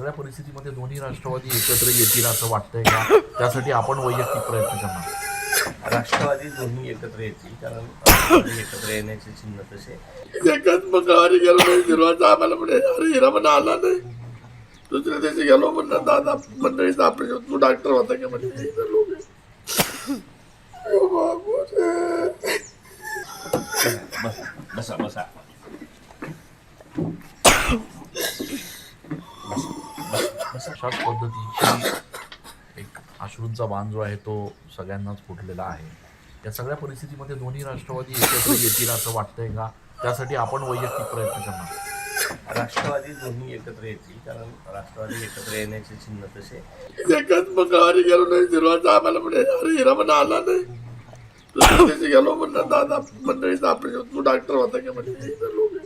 सगळ्या परिस्थितीमध्ये दोन्ही राष्ट्रवादी एकत्र येतील असं वाटतंय का? त्यासाठी आपण वैयक्तिक प्रयत्न करणार. राष्ट्रवादी दोन्ही एकत्र येतील, कारण राष्ट्रवादी एकत्र येण्याचे चिन्ह तसे. एकच मंगळवारी गेलो नाही निर्वाचा आम्हाला म्हणे अरे हिरा म्हणा आला नाही. दुसऱ्या दिवशी गेलो म्हणलं दादा मंडळीचा ऑपरेशन तू डॉक्टर होता का म्हणजे इथं लोक बसा बसा. अशाच पद्धतीची एक अश्रूंचा बाण जो आहे तो सगळ्यांनाच फुटलेला आहे. या सगळ्या परिस्थितीमध्ये दोन्ही राष्ट्रवादी एकत्र येतील असं वाटतंय का? त्यासाठी आपण वैयक्तिक प्रयत्न करणार. राष्ट्रवादी दोन्ही एकत्र येतील, कारण राष्ट्रवादी एकत्र येण्याचे चिन्ह तसे. एकच मंगळवारी गेलो नाही निर्वाचा आम्हाला म्हणे अरे हिरा म्हणा आला नाही. दुसऱ्या दिवशी गेलो म्हणलं दादा मंडळीचा ऑपरेशन तू डॉक्टर होता का म्हणजे इथं लोक